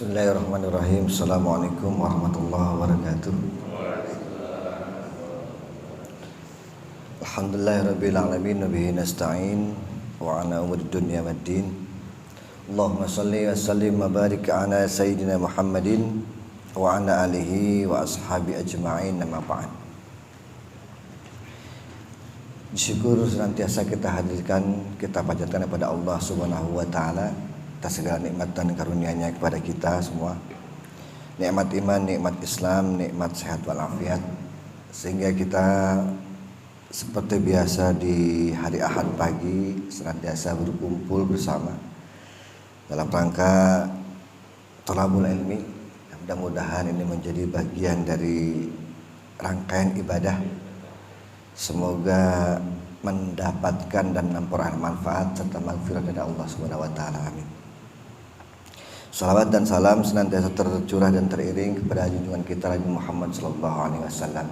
Bismillahirrahmanirrahim. Assalamualaikum warahmatullahi wabarakatuh. Alhamdulillahirabbil alamin wa bihi nasta'in wa ala umuri dunya waddin. Allahumma shalli wa sallim wa barik ala sayyidina Muhammadin wa ala alihi wa ashabi ajma'in, amma ba'd. Syukur senantiasa kita hadirkan, kita panjatkan kepada Allah Subhanahu wa taala atas segala nikmat dan karunia-Nya kepada kita semua. Nikmat iman, nikmat Islam, nikmat sehat walafiat, sehingga kita seperti biasa di hari Ahad pagi senantiasa berkumpul bersama dalam rangka thalabul ilmi. Mudah-mudahan ini menjadi bagian dari rangkaian ibadah. Semoga mendapatkan dan memperoleh manfaat serta maghfirah dari Allah Subhanahu wa taala. Amin. Salawat dan salam senantiasa tercurah dan teriring kepada junjungan kita Nabi Muhammad sallallahu alaihi wasallam.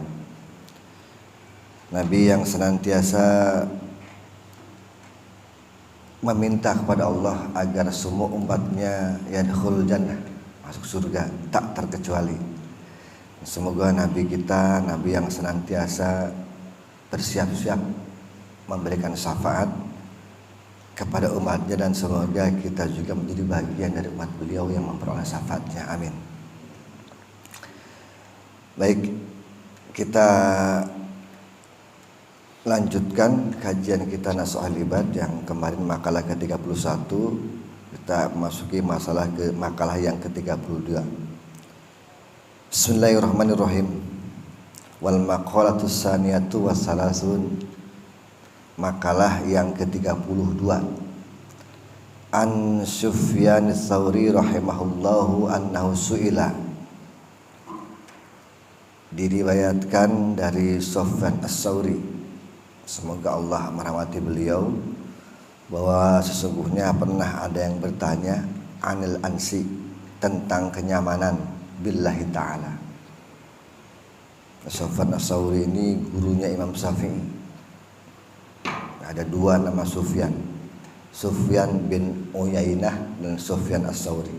Nabi yang senantiasa meminta kepada Allah agar semua umatnya yadkhul jannah, masuk surga tak terkecuali. Semoga Nabi kita, Nabi yang senantiasa bersiap-siap memberikan syafaat kepada umatnya, dan semoga kita juga menjadi bagian dari umat beliau yang memperoleh syafaatnya. Amin. Baik, kita lanjutkan kajian kita Nashul Ibad yang kemarin makalah ke-31. Kita masuki makalah yang ke-32. Bismillahirrahmanirrahim. Wal maqalatus saniyatu wassalasun. Makalah yang ke-32. An Sufyan Ats-Tsauri rahimahullahu annahu su'ila. Diriwayatkan dari Sufyan Ats-Tsauri, semoga Allah merahmati beliau, bahwa sesungguhnya pernah ada yang bertanya anil ansi, tentang kenyamanan billahi ta'ala. Sufyan Ats-Tsauri ini gurunya Imam Syafi'i. Ada dua nama Sufyan, Sufyan bin Uyainah dan Sufyan Ats-Tsauri.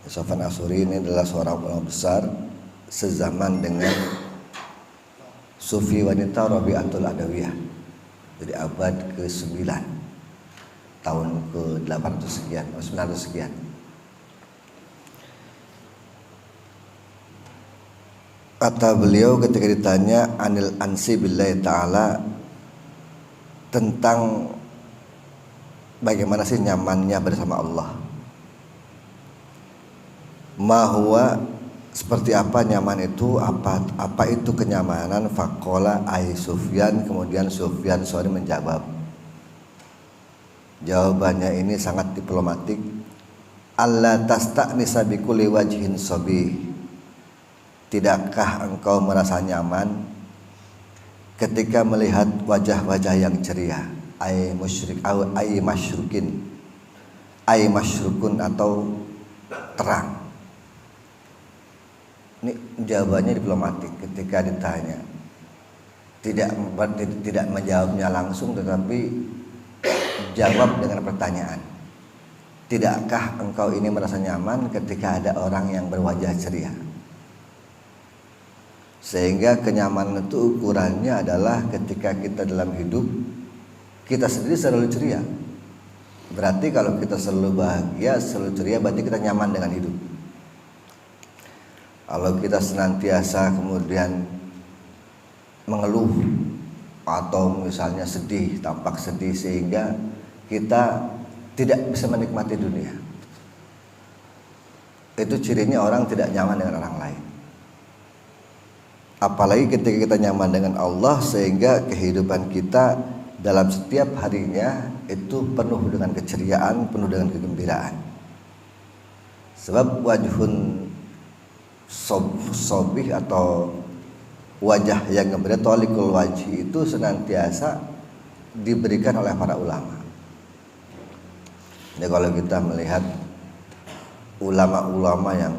Sufyan Ats-Tsauri ini adalah seorang ulama besar sezaman dengan Sufi wanita Rabi'atul Adawiyah. Jadi abad ke-9, tahun ke-800 sekian, 900 sekian. Kata beliau ketika ditanya anil ansi billahi ta'ala, tentang bagaimana sih nyamannya bersama Allah. Mahwa, seperti apa nyaman itu, apa itu kenyamanan? Faqala ai Sufyan, kemudian Sufyan Ats-Tsauri menjawab. Jawabannya ini sangat diplomatik. Alla tasta'nisa bi kulli wajhin sabih. Tidakkah engkau merasa nyaman ketika melihat wajah-wajah yang ceria? Ay musyrik ay masyrukin, ay masyrukun atau terang. Ini jawabannya diplomatik ketika ditanya. Tidak menjawabnya langsung, tetapi jawab dengan pertanyaan. Tidakkah engkau ini merasa nyaman ketika ada orang yang berwajah ceria? Sehingga kenyamanan itu ukurannya adalah ketika kita dalam hidup, kita sendiri selalu ceria. Berarti kalau kita selalu bahagia, selalu ceria, berarti kita nyaman dengan hidup. Kalau kita senantiasa kemudian mengeluh atau misalnya sedih, tampak sedih, sehingga kita tidak bisa menikmati dunia, itu cirinya orang tidak nyaman dengan orang lain. Apalagi ketika kita nyaman dengan Allah, sehingga kehidupan kita dalam setiap harinya itu penuh dengan keceriaan, penuh dengan kegembiraan. Sebab wajhun sobih atau wajah yang gembira, tolikul wajhi, itu senantiasa diberikan oleh para ulama. Jadi kalau kita melihat ulama-ulama yang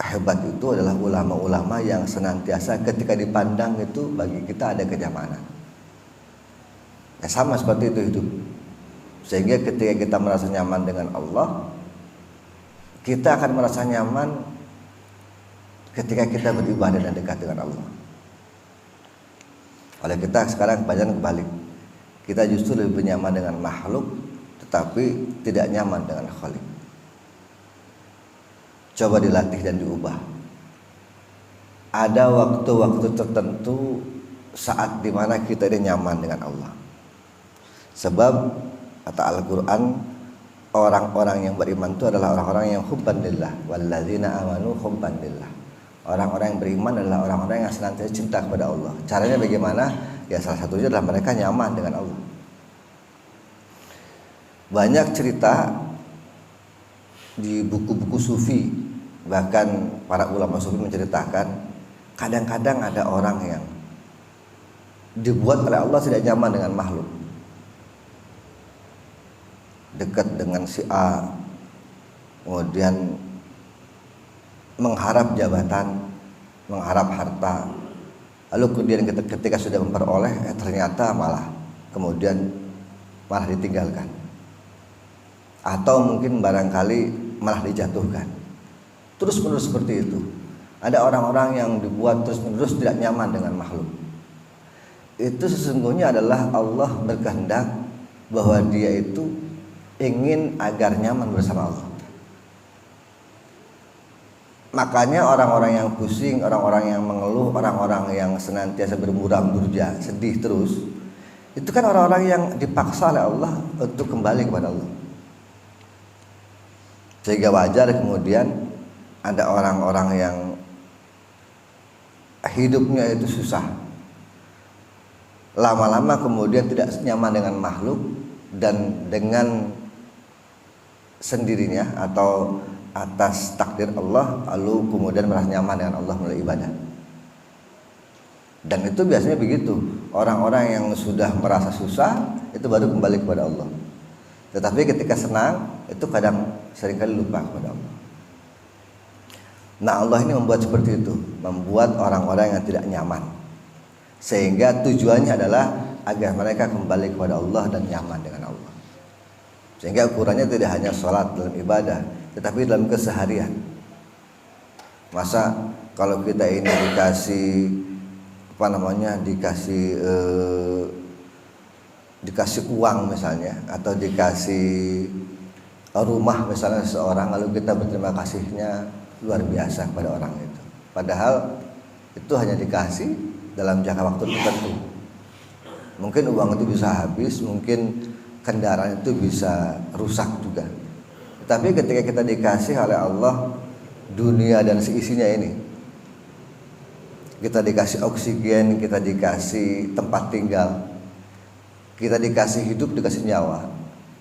hebat itu adalah ulama-ulama yang senantiasa ketika dipandang itu bagi kita ada kenyamanan. Sama seperti itu hidup. Sehingga ketika kita merasa nyaman dengan Allah, kita akan merasa nyaman ketika kita beribadah dan dekat dengan Allah. Oleh kita sekarang kebanyakan kebalik, kita justru lebih nyaman dengan makhluk tetapi tidak nyaman dengan Khalik. Coba dilatih dan diubah. Ada waktu-waktu tertentu saat dimana kita ini nyaman dengan Allah. Sebab kata Al-Quran, orang-orang yang beriman itu adalah orang-orang yang hubban lillah, walladzina amanu hubban lillah. Orang-orang yang beriman adalah orang-orang yang senantiasa cinta kepada Allah. Caranya bagaimana? Ya salah satunya adalah mereka nyaman dengan Allah. Banyak cerita di buku-buku sufi, bahkan para ulama sufi menceritakan, kadang-kadang ada orang yang dibuat oleh Allah tidak nyaman dengan makhluk, dekat dengan si A, kemudian mengharap jabatan, mengharap harta, lalu kemudian ketika sudah memperoleh ternyata malah ditinggalkan, atau mungkin barangkali malah dijatuhkan. Terus-menerus seperti itu. Ada orang-orang yang dibuat terus-menerus tidak nyaman dengan makhluk. Itu sesungguhnya adalah Allah berkehendak bahwa dia itu ingin agar nyaman bersama Allah. Makanya orang-orang yang pusing, orang-orang yang mengeluh, orang-orang yang senantiasa bermuram durja, sedih terus, itu kan orang-orang yang dipaksa oleh Allah untuk kembali kepada Allah. Sehingga wajar kemudian ada orang-orang yang hidupnya itu susah, lama-lama kemudian tidak nyaman dengan makhluk, dan dengan sendirinya atau atas takdir Allah lalu kemudian merasa nyaman dengan Allah melalui ibadah. Dan itu biasanya begitu, orang-orang yang sudah merasa susah itu baru kembali kepada Allah. Tetapi ketika senang itu kadang seringkali lupa kepada Allah. Nah, Allah ini membuat seperti itu, membuat orang-orang yang tidak nyaman, sehingga tujuannya adalah agar mereka kembali kepada Allah dan nyaman dengan Allah. Sehingga ukurannya tidak hanya sholat dalam ibadah, tetapi dalam keseharian. Masa kalau kita ini dikasih uang misalnya, atau dikasih rumah misalnya seseorang, lalu kita berterima kasihnya luar biasa kepada orang itu, padahal itu hanya dikasih dalam jangka waktu tertentu. Mungkin uang itu bisa habis, mungkin kendaraan itu bisa rusak juga. Tapi ketika kita dikasih oleh Allah dunia dan seisinya ini, kita dikasih oksigen, kita dikasih tempat tinggal, kita dikasih hidup, dikasih nyawa,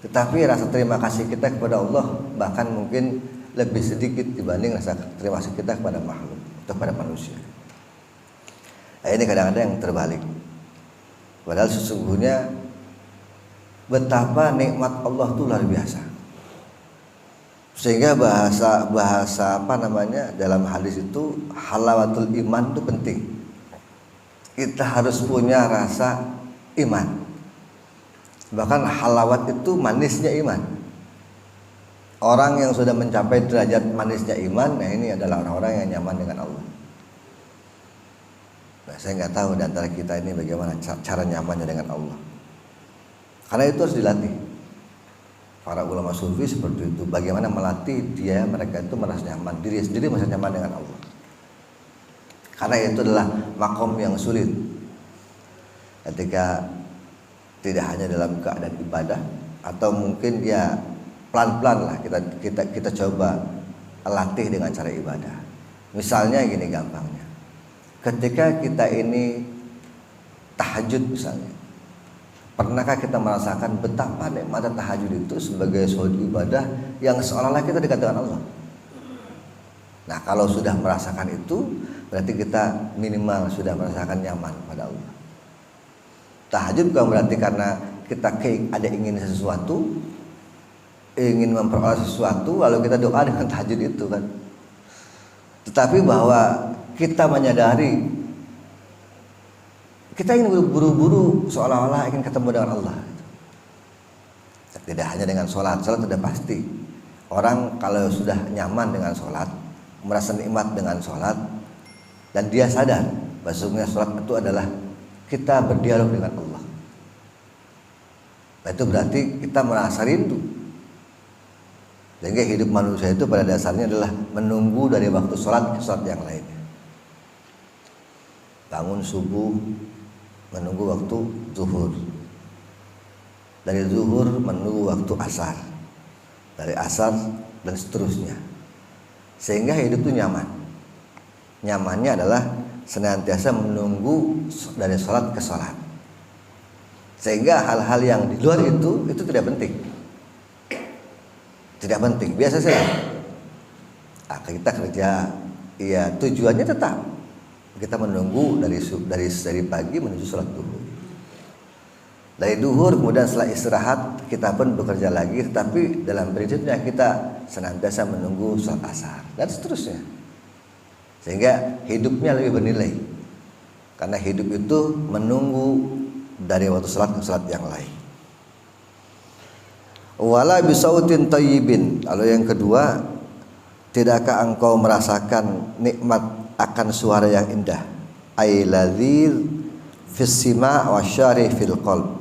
tetapi rasa terima kasih kita kepada Allah bahkan mungkin lebih sedikit dibanding rasa terima kasih kita kepada makhluk atau kepada manusia. Nah, ini kadang-kadang yang terbalik. Padahal sesungguhnya betapa nikmat Allah itu luar biasa. Sehingga bahasa dalam hadis itu halawatul iman itu penting. Kita harus punya rasa iman. Bahkan halawat itu manisnya iman. Orang yang sudah mencapai derajat manisnya iman, nah ini adalah orang-orang yang nyaman dengan Allah. Nah, saya nggak tahu di antara kita ini bagaimana cara nyamannya dengan Allah. Karena itu harus dilatih. Para ulama sufi seperti itu, bagaimana melatih mereka itu merasa nyaman, diri sendiri merasa nyaman dengan Allah. Karena itu adalah makom yang sulit. Ketika tidak hanya dalam keadaan ibadah, atau mungkin ya pelan-pelan lah kita coba latih dengan cara ibadah. Misalnya gini gampangnya, ketika kita ini tahajud misalnya, pernahkah kita merasakan betapa nikmat tahajud itu sebagai suatu ibadah yang seolah-olah kita dekat dengan Allah? Nah, kalau sudah merasakan itu, berarti kita minimal sudah merasakan nyaman pada Allah. Tahajud bukan berarti karena kita ada ingin sesuatu, ingin memperoleh sesuatu, lalu kita doa dengan tahajud itu kan. Tetapi bahwa kita menyadari kita ingin buru-buru seolah-olah ingin ketemu dengan Allah. Tidak hanya dengan sholat sudah pasti. Orang kalau sudah nyaman dengan sholat, merasa nikmat dengan sholat, dan dia sadar bahwa sholat itu adalah kita berdialog dengan Allah, itu berarti kita merasa rindu. Sehingga hidup manusia itu pada dasarnya adalah menunggu dari waktu sholat ke sholat yang lainnya. Bangun subuh menunggu waktu zuhur, dari zuhur menunggu waktu asar, dari asar dan seterusnya. Sehingga hidup itu nyaman. Nyamannya adalah senantiasa menunggu dari sholat ke sholat. Sehingga hal-hal yang di luar itu tidak penting. Tidak penting, biasa saja. Kita kerja, ya tujuannya tetap kita menunggu dari pagi menuju sholat duhur. Dari duhur kemudian setelah istirahat kita pun bekerja lagi, tetapi dalam prinsipnya kita senantiasa menunggu sholat asar dan seterusnya. Sehingga hidupnya lebih bernilai, karena hidup itu menunggu dari waktu sholat ke sholat yang lain. Wala bisautin thayyibin. Lalu yang kedua, tidakkah engkau merasakan nikmat akan suara yang indah? Ay ladzir fis sima' wasyari fil qalb.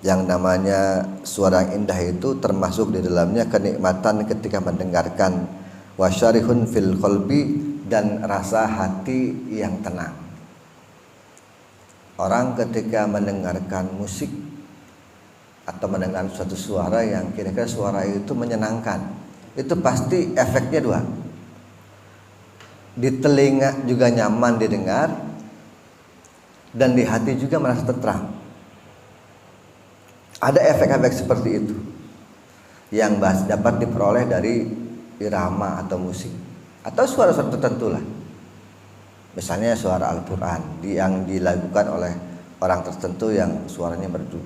Yang namanya suara yang indah itu termasuk di dalamnya kenikmatan ketika mendengarkan, wasyarihun fil qalbi, dan rasa hati yang tenang. Orang ketika mendengarkan musik atau mendengar suatu suara yang kira-kira suara itu menyenangkan, itu pasti efeknya dua. Di telinga juga nyaman didengar, dan di hati juga merasa tentram. Ada efek-efek seperti itu yang dapat diperoleh dari irama atau musik atau suara-suara tertentu lah. Misalnya suara Al-Quran yang dilakukan oleh orang tertentu yang suaranya merdu,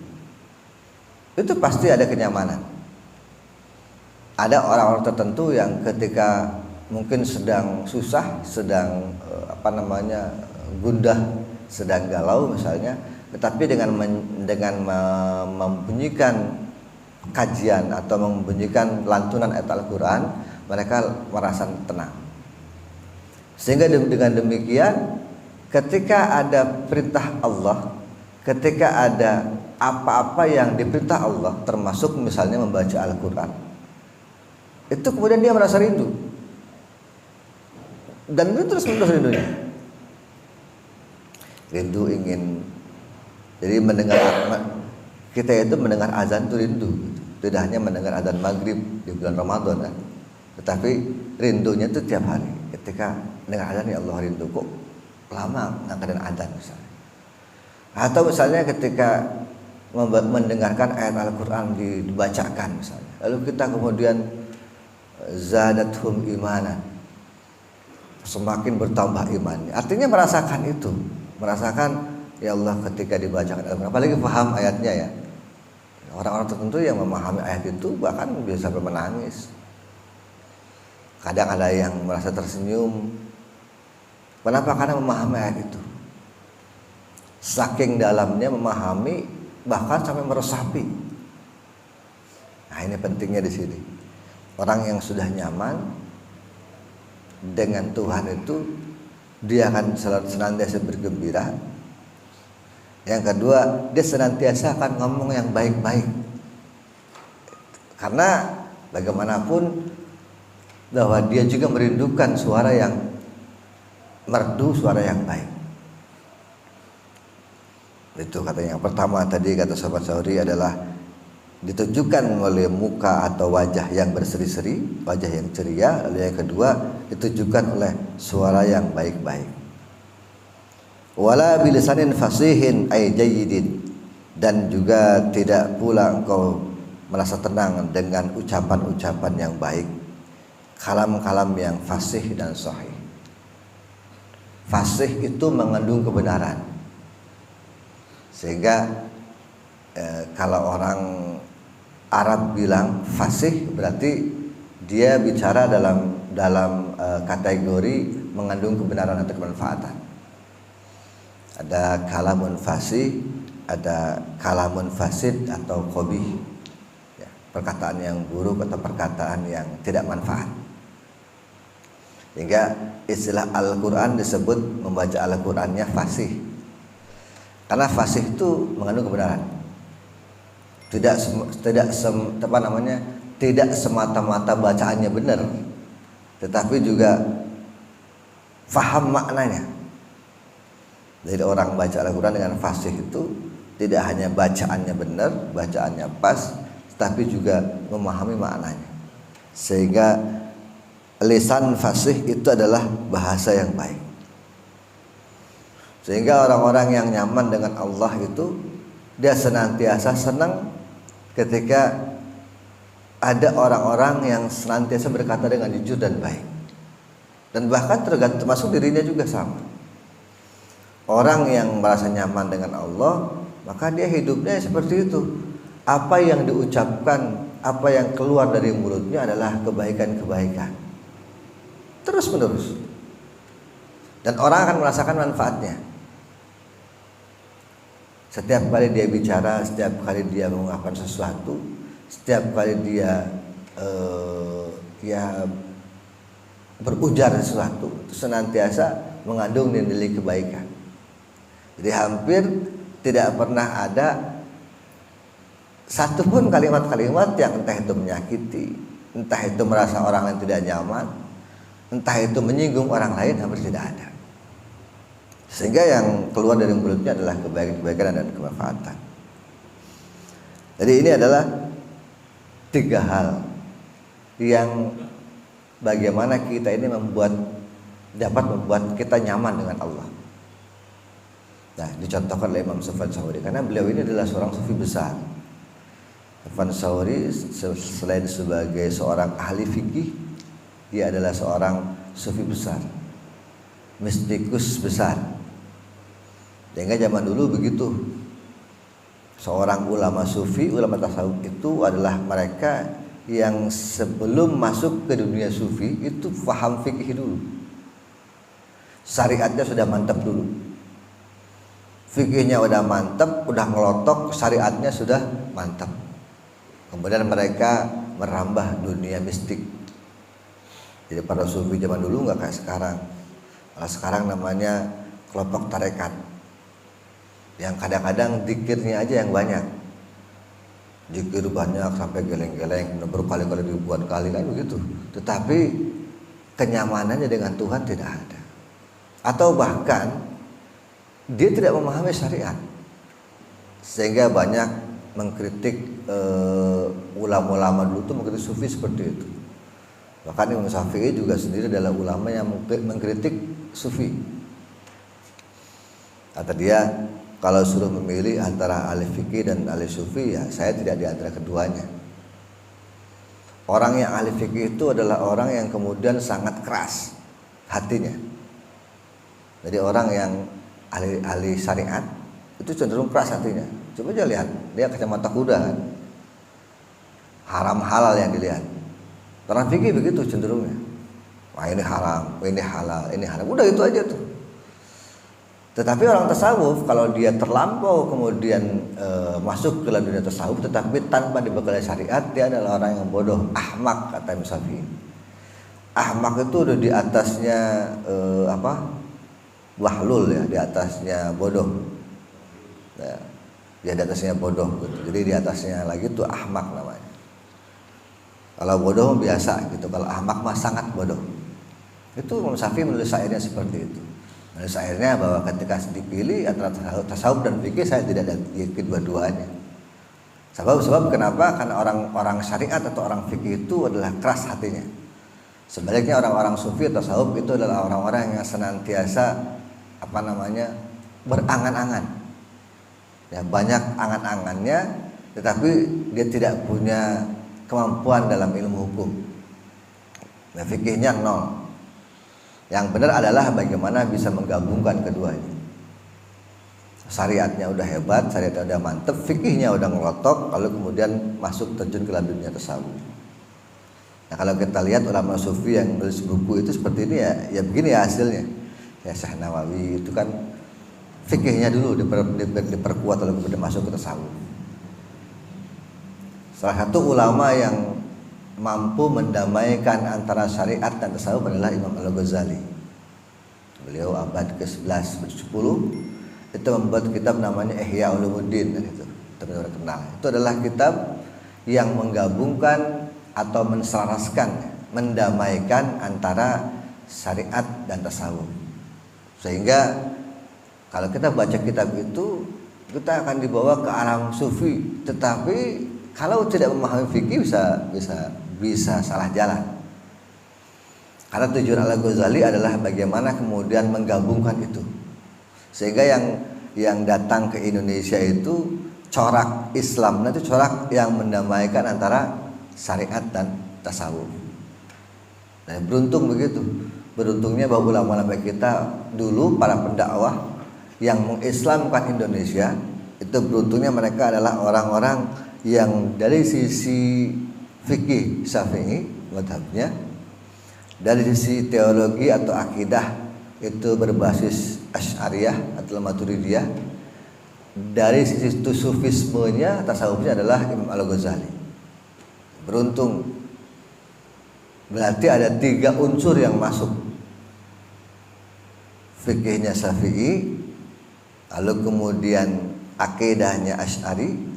itu pasti ada kenyamanan. Ada orang-orang tertentu yang ketika mungkin sedang susah, sedang gundah, sedang galau misalnya, tetapi dengan membunyikan kajian atau membunyikan lantunan ayat Al-Quran, mereka merasa tenang. Sehingga dengan demikian, ketika ada perintah Allah, ketika ada apa-apa yang diperintah Allah, termasuk misalnya membaca Al-Quran, itu kemudian dia merasa rindu, dan itu terus-menerus rindunya. Rindu ingin, jadi kita itu mendengar azan itu rindu, tidak hanya mendengar azan maghrib di bulan Ramadan kan, tetapi rindunya itu tiap hari. Ketika mendengar azan, ya Allah, rindu kok lama ngangkatin azan misalnya. Atau misalnya ketika mendengarkan ayat Al-Quran dibacakan misalnya, lalu kita kemudian zadathum imanan, semakin bertambah imannya. Artinya merasakan itu, merasakan, ya Allah, ketika dibacakan Al-Quran, apalagi paham ayatnya ya. Orang-orang tertentu yang memahami ayat itu bahkan bisa sampai menangis. Kadang ada yang merasa tersenyum. Kenapa? Karena memahami ayat itu. Saking dalamnya memahami, bahkan sampai meresapi. Nah, ini pentingnya di sini. Orang yang sudah nyaman dengan Tuhan itu, dia akan senantiasa bergembira. Yang kedua, dia senantiasa akan ngomong yang baik-baik. Karena bagaimanapun bahwa dia juga merindukan suara yang merdu, suara yang baik. Itu katanya. Yang pertama tadi kata sahabat Sauri adalah ditunjukkan oleh muka atau wajah yang berseri-seri, wajah yang ceria. Lalu yang kedua, ditunjukkan oleh suara yang baik-baik. Wala bilisanin fasihin ay jayyidin, dan juga tidak pula engkau merasa tenang dengan ucapan-ucapan yang baik, kalam-kalam yang fasih dan sahih. Fasih itu mengandung kebenaran, sehingga kalau orang Arab bilang fasih, berarti dia bicara dalam kategori mengandung kebenaran atau kemanfaatan. Ada kalamun fasih, ada kalamun fasid atau qabih. Ya. perkataan yang buruk atau perkataan yang tidak manfaat. Hingga istilah Al-Quran disebut membaca Al-Qurannya fasih. Karena fasih itu mengandung kebenaran. Tidak semata-mata bacaannya benar, tetapi juga faham maknanya. Jadi orang baca Al-Quran dengan fasih itu tidak hanya bacaannya benar, bacaannya pas, tetapi juga memahami maknanya. Sehingga lisan fasih itu adalah bahasa yang baik. Sehingga orang-orang yang nyaman dengan Allah itu dia senantiasa senang ketika ada orang-orang yang senantiasa berkata dengan jujur dan baik. Dan bahkan termasuk dirinya juga sama. Orang yang merasa nyaman dengan Allah, maka dia hidupnya seperti itu. Apa yang diucapkan, apa yang keluar dari mulutnya adalah kebaikan-kebaikan terus menerus, dan orang akan merasakan manfaatnya. Setiap kali dia bicara, setiap kali dia mengungkapkan sesuatu, setiap kali dia berujar sesuatu, itu senantiasa mengandung nilai kebaikan. Jadi hampir tidak pernah ada satupun kalimat-kalimat yang entah itu menyakiti, entah itu merasa orang yang tidak nyaman, entah itu menyinggung orang lain, hampir tidak ada. Sehingga yang keluar dari mulutnya adalah kebaikan dan kemanfaatan. Jadi ini adalah 3 hal yang bagaimana kita ini dapat membuat kita nyaman dengan Allah. Nah, dicontohkan oleh Imam Sufyan Tsauri karena beliau ini adalah seorang sufi besar. Sufyan Tsauri selain sebagai seorang ahli fikih, dia adalah seorang sufi besar, mistikus besar. Sehingga zaman dulu begitu, seorang ulama sufi, ulama tasawuf itu adalah mereka yang sebelum masuk ke dunia sufi itu paham fikih dulu, syariatnya sudah mantap dulu, fikihnya udah mantap, udah ngelotok, syariatnya sudah mantap. Kemudian mereka merambah dunia mistik. Jadi para sufi zaman dulu nggak kayak sekarang. Kalau sekarang namanya kelompok tarekat, yang kadang-kadang zikirnya aja yang banyak, zikir banyak sampai geleng-geleng, berkali-kali ribuan kali kan begitu. Tetapi kenyamanannya dengan Tuhan tidak ada, atau bahkan dia tidak memahami syariat, sehingga banyak mengkritik ulama-ulama dulu tuh mengkritik sufi seperti itu. Bahkan Imam Syafi'i juga sendiri adalah ulama yang mengkritik sufi. Kata dia, kalau suruh memilih antara ahli fikih dan ahli sufi, ya saya tidak di antara keduanya. Orang yang ahli fikih itu adalah orang yang kemudian sangat keras hatinya. Jadi orang yang ahli syariat itu cenderung keras hatinya. Coba aja lihat, dia kacamata kuda kan, haram halal yang dilihat. Orang fikih begitu cenderungnya. Wah ini haram, ini halal, ini haram. Udah itu aja tuh. Tetapi orang tasawuf kalau dia terlampau kemudian masuk ke dalam dunia tasawuf tetapi tanpa dibekali syariat, dia adalah orang yang bodoh, ahmak kata Imam Syafi'i. Ahmak itu udah di atasnya wahlul ya, di atasnya bodoh. Ya, di atasnya bodoh gitu. Jadi di atasnya lagi tuh ahmak namanya. Kalau bodoh biasa gitu, kalau ahmak mah sangat bodoh. Itu Imam Syafi'i menulis syairnya seperti itu. Menulis syairnya bahwa ketika dipilih antara tasawuf dan fikih, saya tidak ada di kedua-duanya. Sebab kenapa? Karena orang syariat atau orang fikih itu adalah keras hatinya. Sebaliknya orang-orang sufi atau tasawuf itu adalah orang-orang yang senantiasa berangan-angan. Ya, banyak angan-angannya, tetapi dia tidak punya kemampuan dalam ilmu hukum. Nah, fikihnya nol. Yang benar adalah bagaimana bisa menggabungkan keduanya. Syariatnya udah hebat, syariatnya udah mantep, fikihnya udah ngelotok, lalu kemudian masuk terjun ke dalam dunia tasawuf. Nah, kalau kita lihat ulama sufi yang nulis buku itu seperti ini ya begini ya hasilnya. Ya Syekh Nawawi itu kan fikihnya dulu diperkuat lalu kemudian masuk ke tasawuf. Salah satu ulama yang mampu mendamaikan antara syariat dan tasawuf adalah Imam Al-Ghazali. Beliau abad ke-11 10 itu membuat kitab namanya Ihya Ulumuddin, itu terkenal. Itu adalah kitab yang menggabungkan atau menselaraskan, mendamaikan antara syariat dan tasawuf. Sehingga kalau kita baca kitab itu, kita akan dibawa ke alam sufi. Tetapi kalau tidak memahami fikih bisa salah jalan. Karena tujuan Al-Ghazali adalah bagaimana kemudian menggabungkan itu. Sehingga yang datang ke Indonesia itu corak Islam, itu corak yang mendamaikan antara syariat dan tasawuf. Nah, beruntung begitu. Beruntungnya bahwa ulama-ulama kita dulu, para pendakwah yang mengislamkan Indonesia, itu beruntungnya mereka adalah orang-orang yang dari sisi fikih Syafi'i mazhabnya, dari sisi teologi atau akidah itu berbasis Asy'ariyah atau Maturidiyah, dari sisi sufismenya, tasawufnya adalah Imam Al-Ghazali. Beruntung, berarti ada 3 unsur yang masuk. Fikihnya Syafi'i, lalu kemudian akidahnya Asy'ari,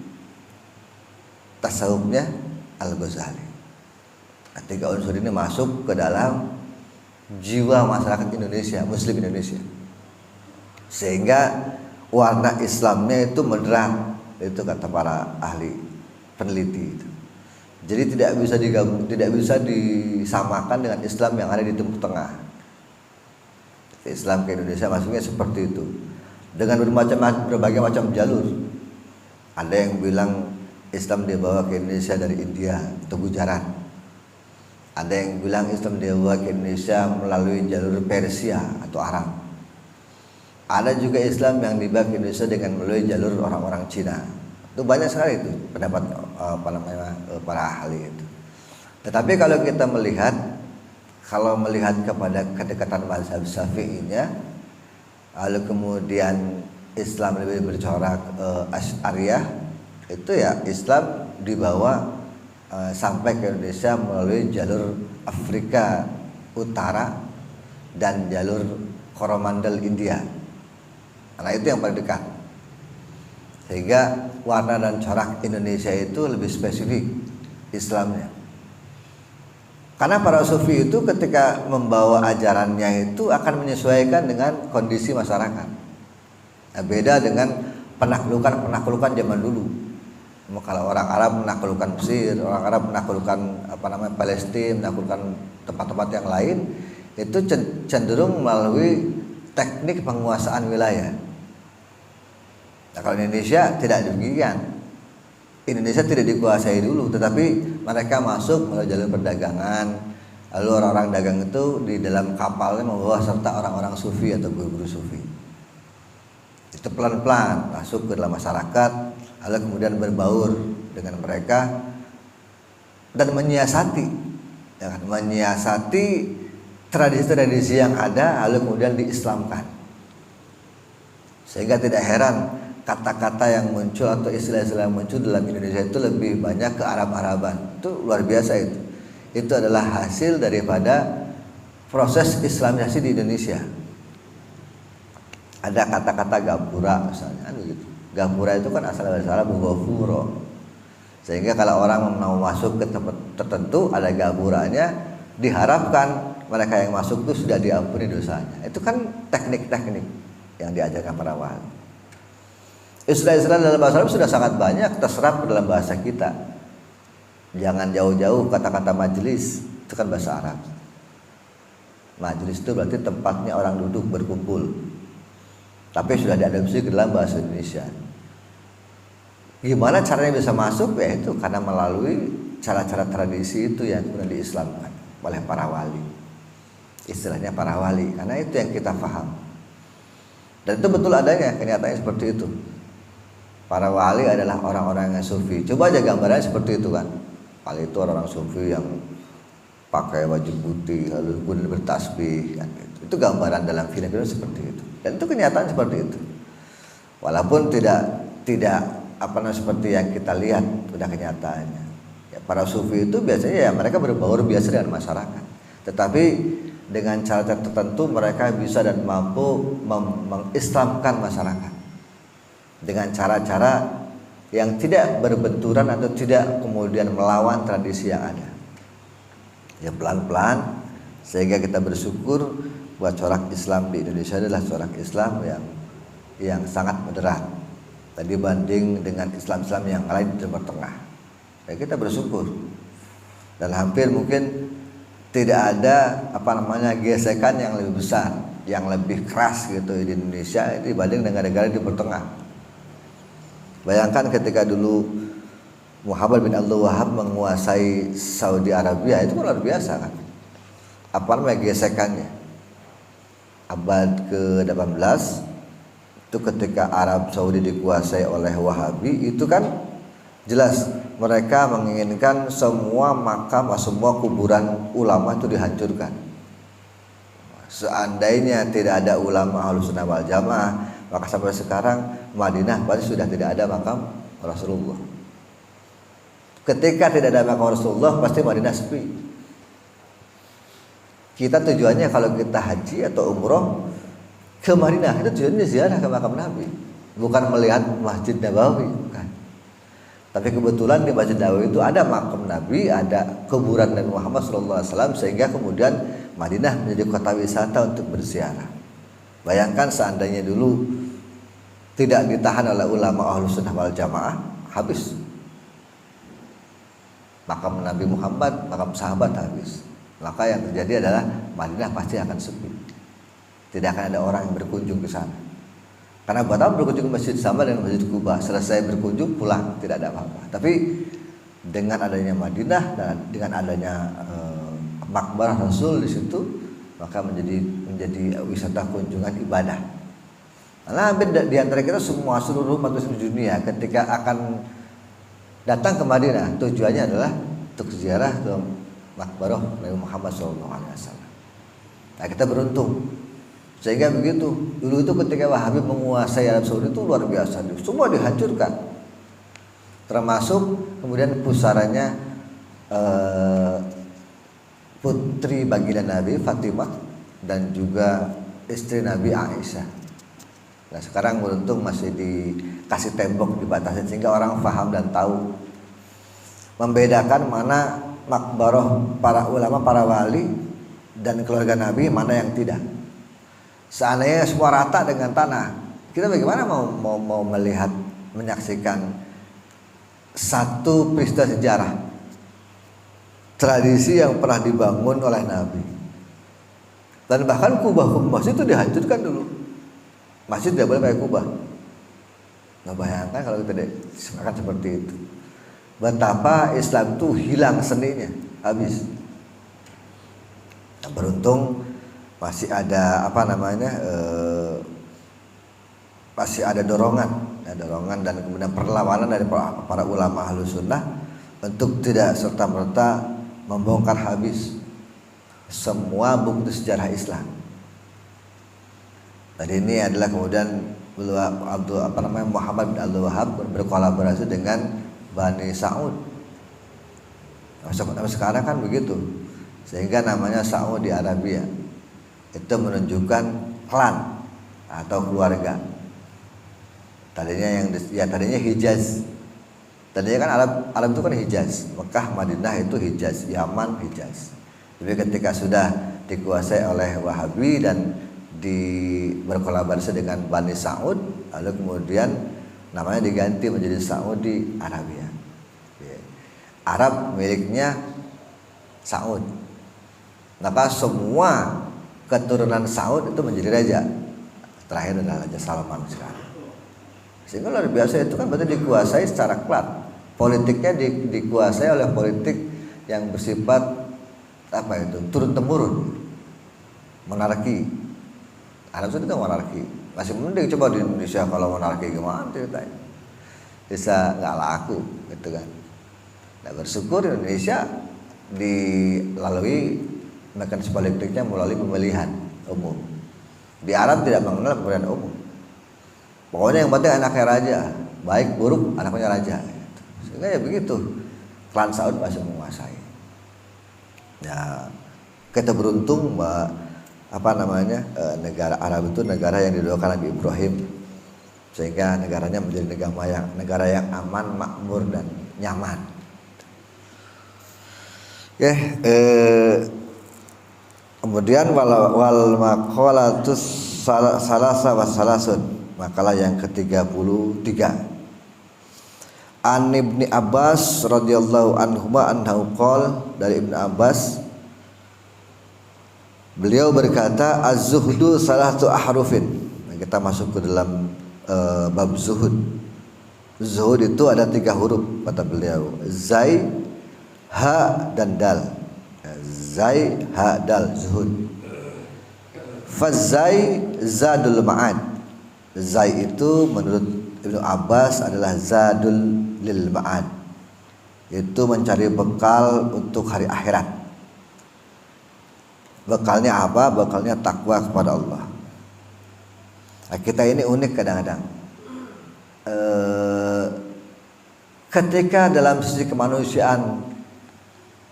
tasawufnya Al-Ghazali. 3 unsur ini masuk ke dalam jiwa masyarakat Indonesia, Muslim Indonesia, sehingga warna Islamnya itu moderat, itu kata para ahli peneliti itu. Jadi tidak bisa digabung, tidak bisa disamakan dengan Islam yang ada di Timur Tengah. Islam ke Indonesia masuknya seperti itu, dengan berbagai macam jalur. Ada yang bilang Islam dibawa ke Indonesia dari India atau Gujarat. Ada yang bilang Islam dibawa ke Indonesia melalui jalur Persia atau Arab. Ada juga Islam yang dibawa ke Indonesia dengan melalui jalur orang-orang Cina. Itu banyak sekali itu pendapat para ahli itu. Tetapi kalau kita melihat kepada kedekatan mazhab Syafi'inya, lalu kemudian Islam lebih bercorak Asy'ariyah, itu ya Islam dibawa sampai ke Indonesia melalui jalur Afrika Utara dan jalur Coromandel India. Karena itu yang paling dekat. Sehingga warna dan corak Indonesia itu lebih spesifik Islamnya. Karena para sufi itu ketika membawa ajarannya itu akan menyesuaikan dengan kondisi masyarakat. Nah, beda dengan penaklukan zaman dulu. Kalau orang Arab menaklukkan Mesir, orang Arab menaklukkan Palestina, menaklukkan tempat-tempat yang lain, itu cenderung melalui teknik penguasaan wilayah. Nah, kalau Indonesia tidak demikian. Indonesia tidak dikuasai dulu, tetapi mereka masuk melalui jalur perdagangan. Lalu orang-orang dagang itu di dalam kapalnya membawa serta orang-orang sufi atau guru-guru sufi. Itu pelan-pelan masuk ke dalam masyarakat, lalu kemudian berbaur dengan mereka dan menyiasati tradisi-tradisi yang ada, lalu kemudian diislamkan. Sehingga tidak heran kata-kata yang muncul atau istilah-istilah yang muncul dalam Indonesia itu lebih banyak ke Arab-Araban. Itu luar biasa itu. Itu adalah hasil daripada proses Islamisasi di Indonesia. Ada kata-kata gapura misalnya, begitu. Gapura itu kan asal dari Arab ghafuro. Sehingga kalau orang mau masuk ke tempat tertentu ada gapuranya, diharapkan mereka yang masuk itu sudah diampuni dosanya. Itu kan teknik-teknik yang diajarkan para wali. Istilah-istilah dalam bahasa Arab sudah sangat banyak terserap dalam bahasa kita. Jangan jauh-jauh kata-kata majelis, itu kan bahasa Arab. Majelis itu berarti tempatnya orang duduk berkumpul. Tapi sudah diadopsi ke dalam bahasa Indonesia. Gimana caranya bisa masuk? Ya itu karena melalui cara-cara tradisi itu yang kemudian diislamkan oleh para wali. Istilahnya para wali, karena itu yang kita paham. Dan itu betul adanya, kenyataannya seperti itu. Para wali adalah orang-orang yang sufi. Coba aja gambarannya seperti itu kan. Wali itu orang-orang sufi yang pakai baju putih lalu kemudian bertasbih kan. Itu gambaran dalam film-film seperti itu. Dan itu kenyataan seperti itu. Walaupun tidak seperti yang kita lihat sudah kenyataannya. Ya, para sufi itu biasanya ya mereka berbaur biasa dengan masyarakat, tetapi dengan cara tertentu mereka bisa dan mampu mengislamkan masyarakat dengan cara-cara yang tidak berbenturan atau tidak kemudian melawan tradisi yang ada. Ya pelan-pelan, sehingga kita bersyukur buat corak Islam di Indonesia adalah corak Islam yang sangat moderat dibanding dengan Islam-Islam yang lain di Timur Tengah. Ya, kita bersyukur, dan hampir mungkin tidak ada gesekan yang lebih besar, yang lebih keras gitu di Indonesia dibanding negara-negara di Timur Tengah. Bayangkan ketika dulu Muhammad bin Abdul Wahab menguasai Saudi Arabia, itu luar biasa kan. Gesekannya abad ke-18 itu ketika Arab Saudi dikuasai oleh Wahabi, itu kan jelas mereka menginginkan semua makam, semua kuburan ulama itu dihancurkan. Seandainya tidak ada ulama Ahlussunnah wal Jamaah, maka sampai sekarang Madinah pasti sudah tidak ada makam Rasulullah. Ketika tidak ada makam Rasulullah, pasti Madinah sepi. Kita tujuannya kalau kita haji atau umroh ke Madinah, itu tujuannya ziarah ke makam Nabi, bukan melihat Masjid Nabawi, bukan. Tapi kebetulan di Masjid Nabawi itu ada makam Nabi, ada kuburan Nabi Muhammad SAW, sehingga kemudian Madinah menjadi kota wisata untuk berziarah. Bayangkan seandainya dulu tidak ditahan oleh ulama Ahlussunnah wal Jamaah, habis. Makam Nabi Muhammad, makam sahabat habis. Maka yang terjadi adalah Madinah pasti akan sepi. Tidak akan ada orang yang berkunjung ke sana. Karena buat apa berkunjung ke masjid sama dengan Masjid Kuba, selesai berkunjung pulang, tidak ada apa-apa. Tapi dengan adanya Madinah dan dengan adanya makbarah Rasul di situ, maka menjadi wisata kunjungan ibadah. Karena hampir di antara kita semua seluruh umat Muslim di dunia ketika akan datang ke Madinah, tujuannya adalah untuk ziarah ke makbarah Nabi Muhammad SAW. Nah, kita beruntung. Sehingga begitu, dulu itu ketika Wahabi menguasai Arab Saudi itu luar biasa, semua dihancurkan, termasuk kemudian pusarannya putri baginda Nabi Fatimah dan juga istri Nabi Aisyah. Nah sekarang beruntung masih dikasih tembok, dibatasi sehingga orang paham dan tahu membedakan mana makbarah para ulama, para wali dan keluarga Nabi, mana yang tidak. Seandainya semua rata dengan tanah, kita bagaimana mau melihat, menyaksikan satu peristiwa sejarah, tradisi yang pernah dibangun oleh Nabi. Dan bahkan kubah masjid itu dihancurkan dulu. Masjid tidak boleh pakai kubah. Nah bayangkan kalau kita akan seperti itu, betapa Islam itu hilang seninya, habis. Nah, beruntung masih ada masih ada dorongan dan kemudian perlawanan dari para ulama Ahlussunnah untuk tidak serta-merta membongkar habis semua bukti sejarah Islam. Dan ini adalah kemudian Muhammad bin Abdul Wahab berkolaborasi dengan Bani Saud. Sekarang kan begitu, sehingga namanya Saud di Arabia. Itu menunjukkan klan atau keluarga. Tadinya Hijaz. Tadinya kan Arab itu kan Hijaz, Mekah, Madinah itu Hijaz, Yaman, Hijaz. Tapi ketika sudah dikuasai oleh Wahabi dan berkolaborasi dengan Bani Saud, lalu kemudian namanya diganti menjadi Saudi Arabia. Arab miliknya Saud. Maka semua keturunan Saud itu menjadi raja. Terakhir adalah Raja Salman sekarang. Sehingga luar biasa, itu kan berarti dikuasai secara klan. Politiknya dikuasai oleh politik yang bersifat turun temurun, monarki. Arab Saudi itu monarki. Masih mending coba di Indonesia kalau monarki gimana ceritanya? Bisa nggak laku gitu kan. Nah bersyukur Indonesia dilalui mekanisme politiknya melalui pemilihan umum. Di Arab tidak mengenal pemilihan umum. Pokoknya yang penting anaknya raja, baik buruk anaknya raja. Sehingga ya begitu. klan Saud masih menguasai. Ya, kita beruntung bahwa negara Arab itu negara yang didoakan Nabi Ibrahim, sehingga negaranya menjadi negara yang aman, makmur dan nyaman. Oke, kemudian wal maqalatus salasa wa salasun, makalah yang ke-33. An Ibni Abbas radhiyallahu anhuma annahu qala, dari Ibnu Abbas beliau berkata, az-zuhdu salatu ahrufin. Nah, kita masuk ke dalam bab zuhud. Zuhud itu ada 3 huruf kata beliau, zai, ha dan dal. Zai, ha, dal, zuhud. Fazai zadul ma'ad. Zai itu menurut Ibnu Abbas adalah zadul lil ma'ad, itu mencari bekal untuk hari akhirat. Bekalnya apa? Bekalnya takwa kepada Allah. Nah, kita ini unik kadang-kadang. Ketika dalam sisi kemanusiaan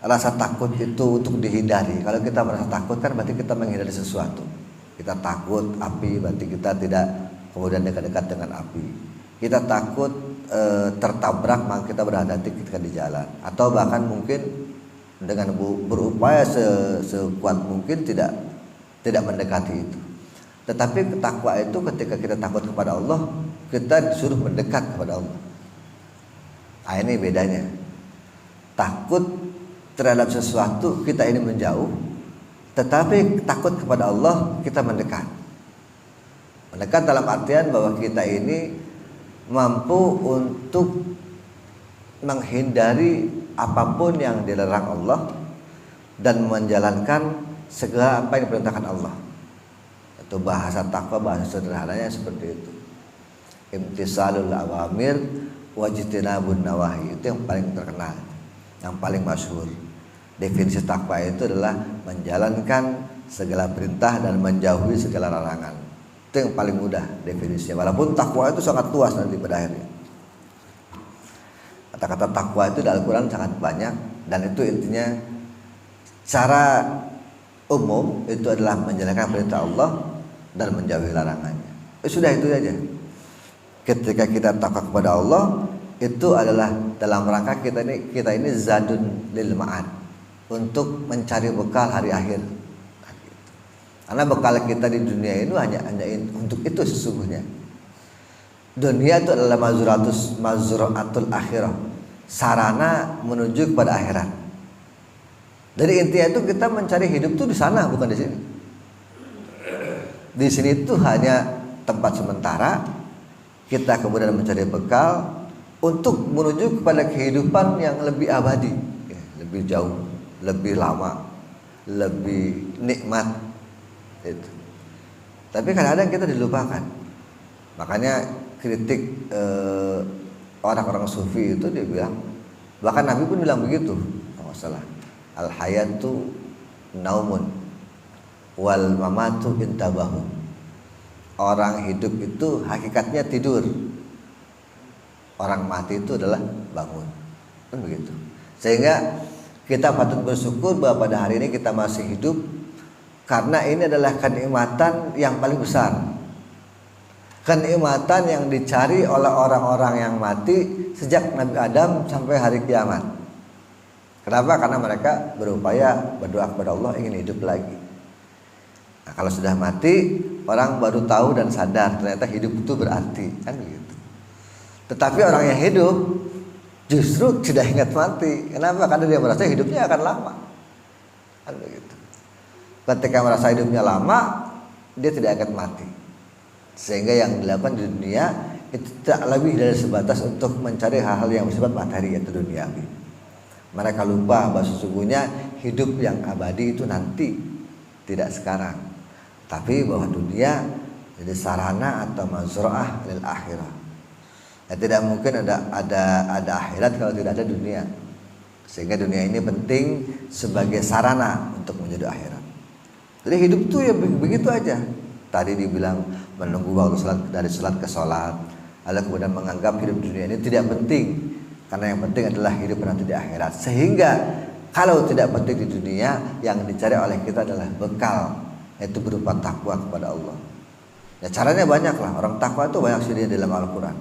rasa takut itu untuk dihindari. Kalau kita merasa takut kan berarti kita menghindari sesuatu. Kita takut api, berarti kita tidak kemudian dekat-dekat dengan api. Kita takut tertabrak, maka kita berhati-hati ketika di jalan. Atau bahkan mungkin dengan berupaya sekuat mungkin tidak mendekati itu. Tetapi takwa itu ketika kita takut kepada Allah, kita disuruh mendekat kepada Allah. Nah, ini bedanya. Takut terhadap sesuatu kita ini menjauh, tetapi takut kepada Allah kita mendekat. Mendekat dalam artian bahwa kita ini mampu untuk menghindari apapun yang dilarang Allah dan menjalankan segala apa yang diperintahkan Allah. Itu bahasa takwa, bahasa sederhananya seperti itu. Imtisalul awamir wajtinabun nawahi, itu yang paling terkenal, yang paling masyhur. Definisi takwa itu adalah menjalankan segala perintah dan menjauhi segala larangan. Itu yang paling mudah definisinya. Walaupun takwa itu sangat luas nanti pada akhirnya. Kata-kata takwa itu dalam Al-Quran sangat banyak, dan itu intinya secara umum itu adalah menjalankan perintah Allah dan menjauhi larangannya. Sudah itu saja. Ketika kita takwa kepada Allah, itu adalah dalam rangka kita ini zadun lil ma'ad, untuk mencari bekal hari akhir. Karena bekal kita di dunia ini hanya untuk itu sesungguhnya. Dunia itu adalah mazra'atul akhirah, sarana menuju kepada akhirat. Dari intinya itu kita mencari hidup itu di sana, bukan di sini. Di sini itu hanya tempat sementara. Kita kemudian mencari bekal untuk menuju kepada kehidupan yang lebih abadi, lebih jauh, lebih lama, lebih nikmat. Itu. Tapi kadang-kadang kita dilupakan. Makanya kritik orang-orang sufi itu dia bilang, bahkan Nabi pun bilang begitu, nggak salah. Al hayatu naumun wal mamatu intabahun. Orang hidup itu hakikatnya tidur, orang mati itu adalah bangun, kan begitu. Sehingga kita patut bersyukur bahwa pada hari ini kita masih hidup, karena ini adalah kenikmatan yang paling besar, kenikmatan yang dicari oleh orang-orang yang mati sejak Nabi Adam sampai hari kiamat. Kenapa? Karena mereka berupaya berdoa kepada Allah ingin hidup lagi. Nah, kalau sudah mati, orang baru tahu dan sadar ternyata hidup itu berarti, kan begitu. Tetapi orang yang hidup justru tidak ingat mati. Kenapa? Karena dia merasa hidupnya akan lama, kan begitu. Ketika merasa hidupnya lama, dia tidak akan mati. Sehingga yang dilakukan di dunia itu tak lebih dari sebatas untuk mencari hal-hal yang bersifat materi atau duniawi. Mereka lupa bahwa sesungguhnya hidup yang abadi itu nanti, tidak sekarang. Tapi bahwa dunia jadi sarana atau mazra'ah lil akhirah. Ya, tidak mungkin ada akhirat kalau tidak ada dunia. Sehingga dunia ini penting sebagai sarana untuk menuju akhirat. Jadi hidup itu ya begitu aja. Tadi dibilang menunggu waktu salat, dari salat ke salat, lalu kemudian menganggap hidup dunia ini tidak penting, Karena yang penting adalah hidup nanti di akhirat. Sehingga kalau tidak penting di dunia, yang dicari oleh kita adalah bekal, yaitu berupa takwa kepada Allah. Ya caranya banyak lah. Orang takwa itu banyak sih dalam Al-Quran.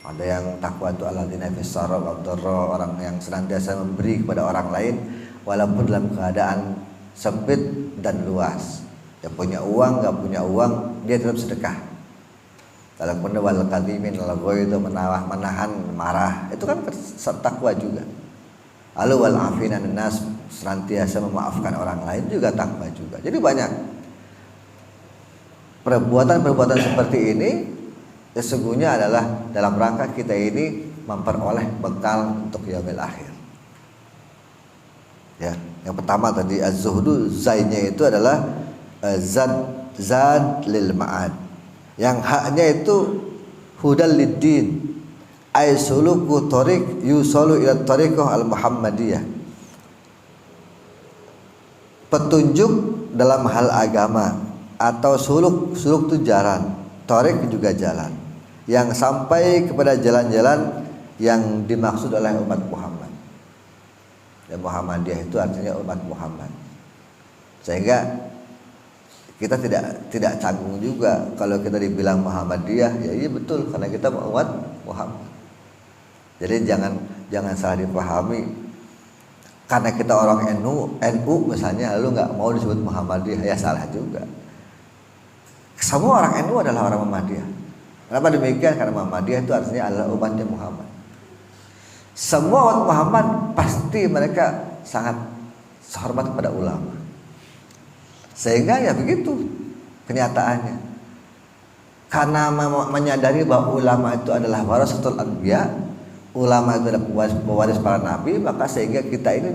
Ada yang takwa itu alladzina fis sarra wad dharra, orang yang senantiasa memberi kepada orang lain walaupun dalam keadaan sempit dan luas. Dia punya uang, nggak punya uang, dia tetap sedekah. Dalam wal kadhimin al ghaidh, itu menahan marah, itu kan takwa juga. Lalu wal afinan nas, senantiasa memaafkan orang lain juga takwa juga. Jadi banyak perbuatan-perbuatan seperti ini sesungguhnya adalah dalam rangka kita ini memperoleh bekal untuk yaumil akhir. Ya, yang pertama tadi az-zuhdu, zainnya itu adalah zad lil ma'ad. Yang haknya itu hudal lid-din, ay suluku tariq yusalu ila tariqah al-muhammadiyah. Petunjuk dalam hal agama, atau suluk itu jalan, tariq juga jalan yang sampai kepada jalan-jalan yang dimaksud oleh umat Muhammad. Dan Muhammadiyah itu artinya umat Muhammad. Sehingga kita tidak canggung juga kalau kita dibilang Muhammadiyah, ya iya betul karena kita umat Muhammad. Jadi jangan salah dipahami karena kita orang NU misalnya lalu nggak mau disebut Muhammadiyah, ya salah juga. Semua orang NU adalah orang Muhammadiyah. Kenapa demikian? Karena Muhammadiyah itu artinya adalah umatnya Muhammad. Semua umat Muhammad pasti mereka sangat hormat kepada ulama. Sehingga ya begitu kenyataannya. Karena menyadari bahwa ulama itu adalah warasatul anbiya, ulama itu adalah pewaris para nabi, maka sehingga kita ini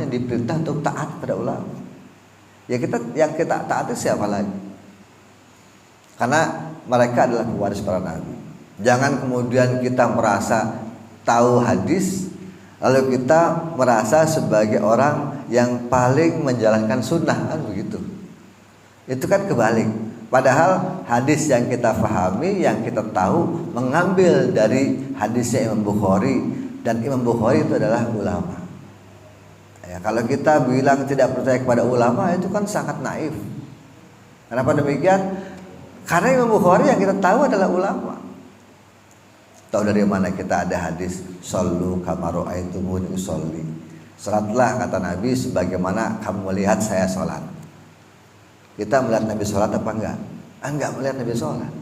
diperintah untuk taat pada ulama. Ya yang kita taati siapa lagi? Karena mereka adalah pewaris para nabi. Jangan kemudian kita merasa tahu hadis lalu kita merasa sebagai orang yang paling menjalankan sunnah, kan begitu. Itu kan kebalik. Padahal hadis yang kita pahami, yang kita tahu mengambil dari hadisnya Imam Bukhari, dan Imam Bukhari itu adalah ulama. Ya, kalau kita bilang tidak percaya kepada ulama itu kan sangat naif. Kenapa demikian? Karena Imam Bukhari yang kita tahu adalah ulama. Tahu dari mana kita ada hadis sallu kama ra'aitumuni usolli. Salatlah kata Nabi sebagaimana kamu melihat saya salat. Kita melihat Nabi salat apa enggak? Enggak melihat Nabi salat.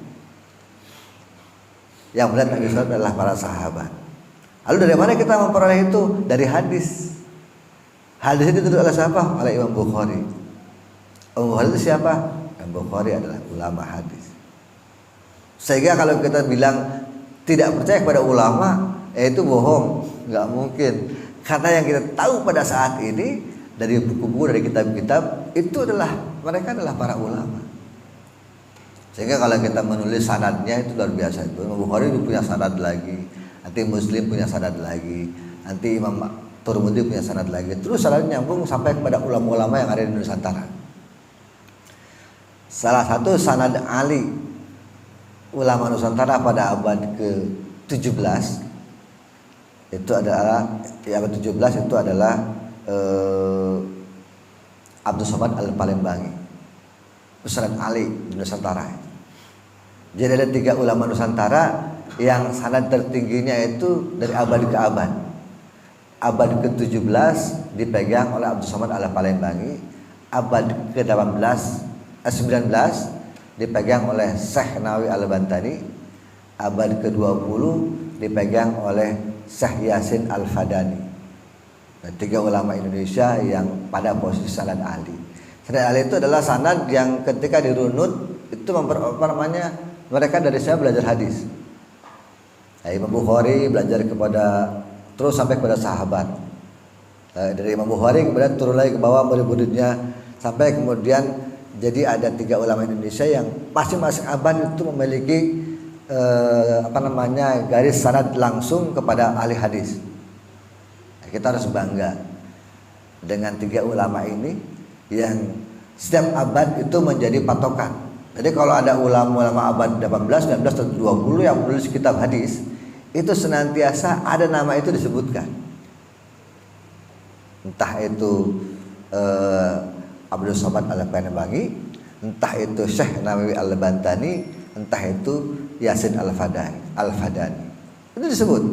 Yang melihat Nabi salat adalah para sahabat. Lalu dari mana kita memperoleh itu? Dari hadis. Hadis itu ditulis oleh siapa? Oleh Imam Bukhari. Imam Bukhari itu siapa? Imam Bukhari adalah ulama hadis. Sehingga kalau kita bilang tidak percaya kepada ulama, itu bohong, nggak mungkin. Karena yang kita tahu pada saat ini dari buku-buku, dari kitab-kitab, itu adalah mereka adalah para ulama. Sehingga kalau kita menulis sanadnya itu luar biasa. Itu Imam Bukhari itu punya sanad lagi, nanti Muslim punya sanad lagi, nanti Imam Tirmidzi punya sanad lagi. Terus sanadnya nyambung sampai kepada ulama-ulama yang ada di Nusantara. Salah satu sanad Ali, ulama Nusantara pada abad ke-17 itu adalah abad 17 itu adalah Abdul Somad Al-Palembang, Sanad Ali di Nusantara. Jadi ada 3 ulama Nusantara yang sanad tertingginya itu dari abad ke abad. Abad ke-17 dipegang oleh Abdul Somad Al-Palembang, abad ke-19 dipegang oleh Syekh Nawawi Al-Bantani, abad ke-20 dipegang oleh Syekh Yasin Al-Fadani. Nah, 3 ulama Indonesia yang pada posisi sanad Ali. Sanad Ali itu adalah sanad yang ketika dirunut itu mereka dari saya belajar hadis. Nah, Imam Bukhari belajar terus sampai kepada sahabat. Dari Imam Bukhari kemudian turun lagi ke bawah murid-muridnya sampai kemudian jadi ada 3 ulama Indonesia yang masing-masing abad itu memiliki garis sanad langsung kepada ahli hadis. Nah, kita harus bangga dengan 3 ulama ini yang setiap abad itu menjadi patokan. Jadi kalau ada ulama-ulama abad 18, 19, atau 20 yang menulis kitab hadis, itu senantiasa ada nama itu disebutkan. Entah itu Abdul Somad Al-Panabangi, entah itu Syekh Nawawi Al-Bantani, entah itu Yasin Al-Fadani. Itu disebut.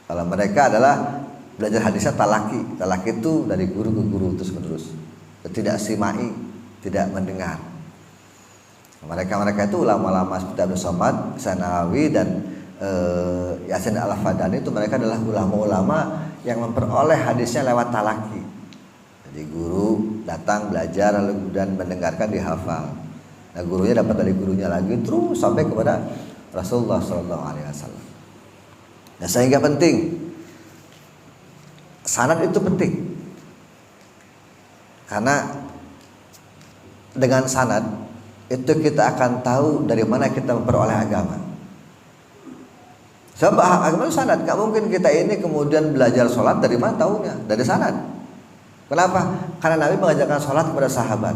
Kalau mereka adalah belajar hadisnya talaki. Talaki itu dari guru ke guru terus menerus. Tidak simai, tidak mendengar. Mereka itu ulama-ulama seperti Abdul Somad, Sanawi dan Yasin Al-Fadani itu mereka adalah ulama-ulama yang memperoleh hadisnya lewat talaki. Jadi guru datang belajar lalu kemudian mendengarkan dihafal. Nah gurunya dapat dari gurunya lagi terus sampai kepada Rasulullah SAW. Nah sehingga penting sanad itu penting karena dengan sanad itu kita akan tahu dari mana kita memperoleh agama. Sebab agama itu sanad. Gak mungkin kita ini kemudian belajar sholat dari mana tahunya? Dari sanad. Kenapa? Karena Nabi mengajarkan sholat kepada sahabat,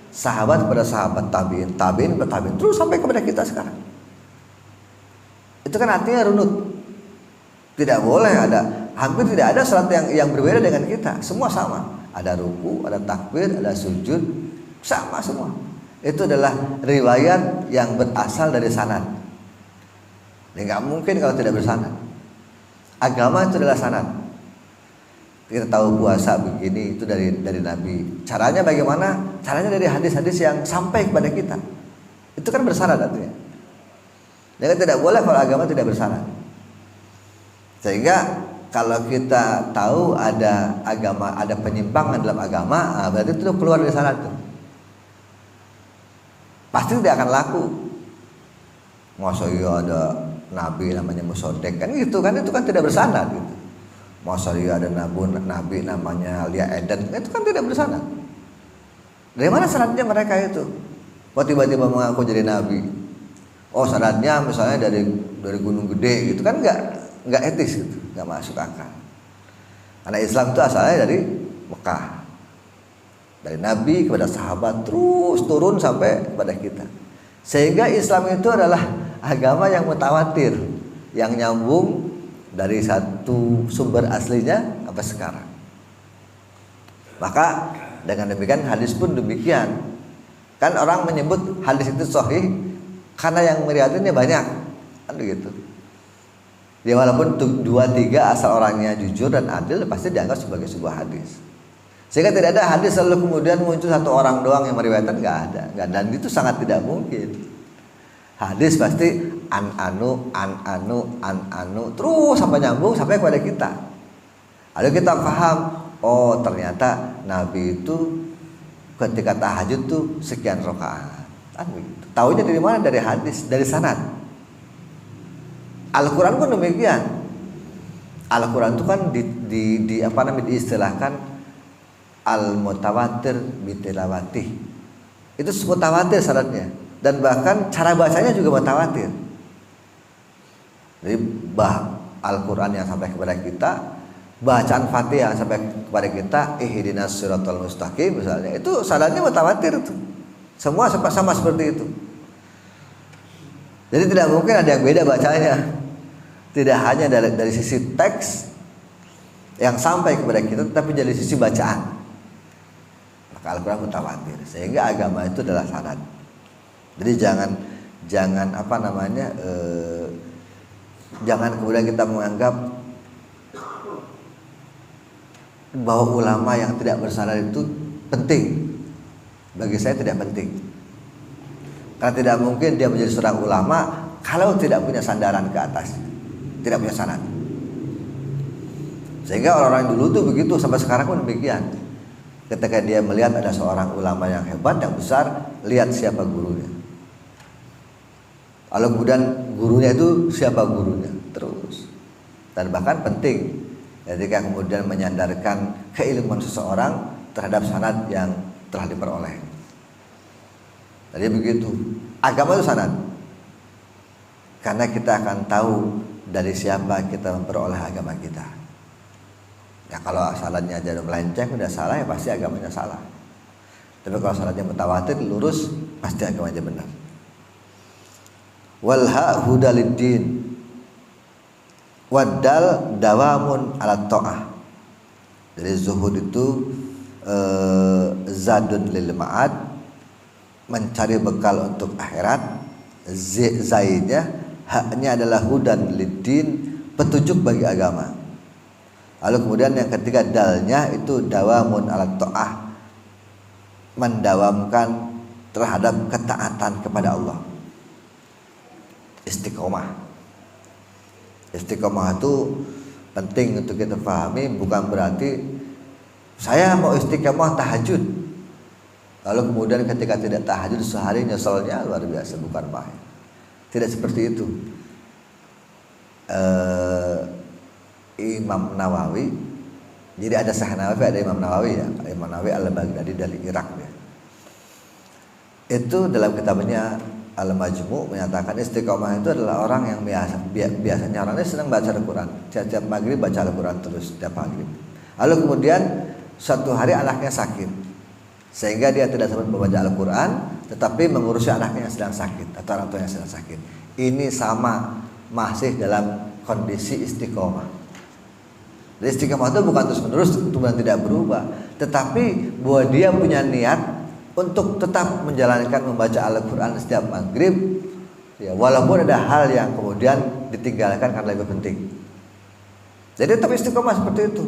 sahabat kepada sahabat, tabiin, tabiin kepada tabiin, terus sampai kepada kita sekarang. Itu kan artinya runut. Tidak boleh ada, hampir tidak ada sholat yang berbeda dengan kita. Semua sama. Ada ruku, ada takbir, ada sujud, sama semua. Itu adalah riwayat yang berasal dari sanad. Nggak mungkin kalau tidak bersanad. Agama itu adalah sanad. Kita tahu puasa begini itu dari Nabi. Caranya bagaimana? Caranya dari hadis-hadis yang sampai kepada kita. Itu kan bersanad artinya. Jadi tidak boleh kalau agama tidak bersanad. Sehingga kalau kita tahu ada agama, ada penyimpangan dalam agama, berarti itu keluar dari sanad itu. Pasti tidak akan laku. Masa iya ada nabi namanya Musodek kan gitu kan, itu kan tidak bersanad gitu. Masa iya ada nabi namanya Lia Eden, itu kan tidak bersanad. Dari mana sanadnya mereka itu? Kok tiba-tiba mengaku jadi nabi? Oh sanadnya misalnya dari Gunung Gede gitu kan, nggak etis gitu, nggak masuk akal. Karena Islam itu asalnya dari Mekah, dari Nabi kepada sahabat terus turun sampai kepada kita. Sehingga Islam itu adalah agama yang mutawatir, yang nyambung dari satu sumber aslinya sampai sekarang. Maka dengan demikian hadis pun demikian. Kan orang menyebut hadis itu sahih karena yang meriwayatkannya banyak, kan begitu. Ya walaupun 2-3 asal orangnya jujur dan adil pasti dianggap sebagai sebuah hadis. Sehingga tidak ada hadis lalu kemudian muncul satu orang doang yang meriwayatkan, nggak ada. Dan itu sangat tidak mungkin. Hadis pasti an anu terus sampai nyambung sampai kepada kita. Lalu kita paham, oh ternyata Nabi itu ketika tahajud tuh sekian rakaat. Kan begitu. Taunya dari mana? Dari hadis, dari sanad. Al-Quran pun demikian. Al-Quran itu kan diistilahkan al-mutawatir bitilawati. Itu mutawatir syaratnya. Dan bahkan cara bacanya juga mutawatir. Jadi Al-Quran yang sampai kepada kita, bacaan Fatihah yang sampai kepada kita, ihdinas siratal mustaqim misalnya, itu syaratnya mutawatir itu. Semua sama seperti itu. Jadi tidak mungkin ada yang beda bacanya. Tidak hanya dari sisi teks yang sampai kepada kita, tapi dari sisi bacaan. Maka Al-Quran mutawatir. Sehingga agama itu adalah sanad. Jadi jangan jangan kemudian kita menganggap bahwa ulama yang tidak bersanad itu penting. Bagi saya tidak penting. Karena tidak mungkin dia menjadi seorang ulama kalau tidak punya sandaran ke atas, tidak punya sanad. Sehingga orang-orang dulu tuh begitu, sampai sekarang pun demikian. Ketika dia melihat ada seorang ulama yang hebat, yang besar, lihat siapa gurunya. Lalu kemudian gurunya itu siapa gurunya terus. Dan bahkan penting ketika kemudian menyandarkan keilmuan seseorang terhadap sanad yang telah diperoleh. Jadi begitu. Agama itu sanad. Karena kita akan tahu dari siapa kita memperoleh agama kita. Ya kalau sanadnya aja melenceng udah salah, ya pasti agamanya salah. Tapi kalau sanadnya mutawatir lurus, pasti agamanya benar. Wal ha hudaliddin. Wadal dawamun ala ta'ah. Jadi zuhud itu zadun lil ma'ad, mencari bekal untuk akhirat. Zaidnya, haknya adalah hudan lidin, petunjuk bagi agama. Lalu kemudian yang ketiga dalnya itu dawamun ala ta'ah, mendawamkan terhadap ketaatan kepada Allah. Istiqomah. Istiqomah itu penting untuk kita pahami, bukan berarti saya mau istiqomah tahajud lalu kemudian ketika tidak tahajud sehari nyeselnya luar biasa, bukan main. Tidak seperti itu. Imam Nawawi, jadi ada Syekh Nawawi, ada Imam Nawawi ya. Imam Nawawi Al-Baghdadi dari Irak ya. Itu dalam kitabnya Al-Majmu' menyatakan istiqomah itu adalah orang yang biasanya orangnya senang baca Al-Quran, tiap maghrib baca Al-Quran terus tiap maghrib. Lalu kemudian suatu hari anaknya sakit, sehingga dia tidak sempat membaca Al-Quran, tetapi mengurusi anaknya yang sedang sakit atau orang tua yang sedang sakit. Ini sama, masih dalam kondisi istiqomah. Jadi istiqomah itu bukan terus menerus, kemudian tidak berubah, tetapi bahwa dia punya niat untuk tetap menjalankan membaca Al-Quran setiap maghrib ya, walaupun ada hal yang kemudian ditinggalkan karena lebih penting. Jadi tetap istiqomah seperti itu.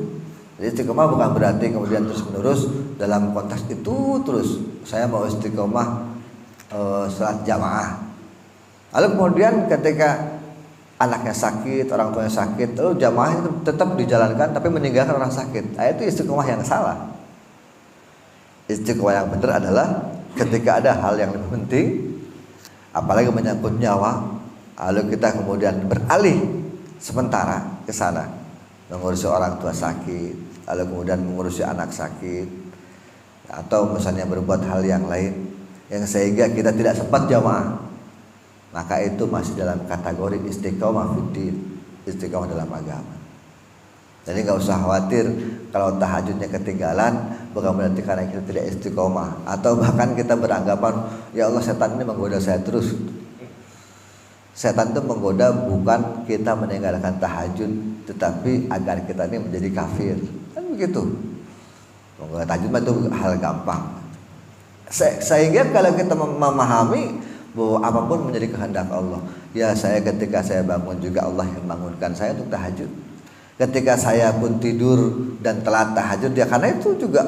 Jadi istiqomah bukan berarti kemudian terus menerus dalam konteks itu terus saya mau istiqomah salat jamaah. Lalu kemudian ketika anaknya sakit, orang tuanya sakit, lalu jamaah itu tetap dijalankan tapi meninggalkan orang sakit. Itu istiqomah yang salah. Istiqomah yang benar adalah ketika ada hal yang lebih penting, apalagi menyangkut nyawa, lalu kita kemudian beralih sementara ke sana, mengurusi orang tua sakit, lalu kemudian mengurusi anak sakit, atau misalnya berbuat hal yang lain yang sehingga kita tidak sempat jamaah, maka itu masih dalam kategori istiqomah fiddin, istiqomah dalam agama. Jadi nggak usah khawatir kalau tahajudnya ketinggalan, bukan berarti karena kita tidak istiqomah, atau bahkan kita beranggapan ya Allah setan ini menggoda saya terus. Setan itu menggoda bukan kita meninggalkan tahajud, tetapi agar kita ini menjadi kafir, kan begitu. Menggoda tahajud itu hal gampang. Sehingga kalau kita memahami bahwa apapun menjadi kehendak Allah, ya saya ketika saya bangun juga Allah yang bangunkan saya untuk tahajud. Ketika saya pun tidur dan telat tahajud ya karena itu juga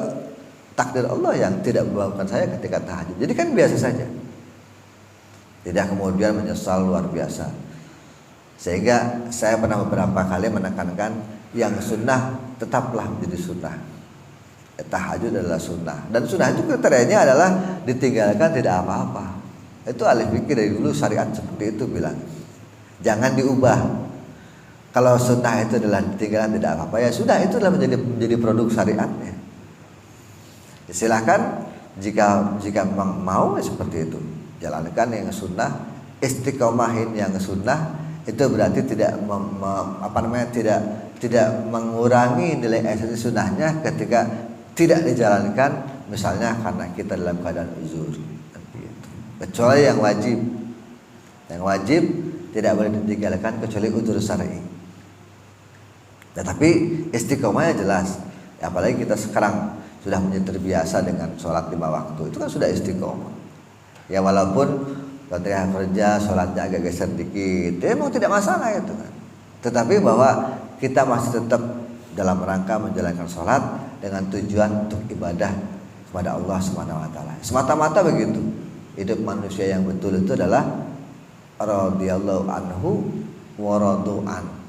takdir Allah yang tidak membangunkan saya ketika tahajud. Jadi kan biasa saja. Tidak kemudian menyesal luar biasa. Sehingga saya pernah beberapa kali menekankan yang sunnah tetaplah menjadi sunnah. Tahajud adalah sunnah. Dan sunnah itu kriterianya adalah ditinggalkan tidak apa-apa. Itu ahli fikih dari dulu syariat seperti itu bilang. Jangan diubah. Kalau sunnah itu adalah ditinggalkan tidak apa-apa, ya sudah, itu adalah menjadi produk syariatnya. Silakan jika memang mau seperti itu, jalankan yang sunnah, istiqomahin yang sunnah. Itu berarti tidak tidak mengurangi nilai esensi sunnahnya ketika tidak dijalankan, misalnya karena kita dalam keadaan uzur. Kecuali yang wajib tidak boleh ditinggalkan kecuali uzur syar'i. Tetapi istiqomahnya jelas. Ya, apalagi kita sekarang sudah menjadi terbiasa dengan sholat 5 waktu, itu kan sudah istiqomah. Ya walaupun ketika kerja sholatnya agak geser dikit, ya memang tidak masalah itu kan. Tetapi bahwa kita masih tetap dalam rangka menjalankan sholat dengan tujuan untuk ibadah kepada Allah SWT. Semata-mata begitu. Hidup manusia yang betul itu adalah radhiyallahu anhu wa radu'an.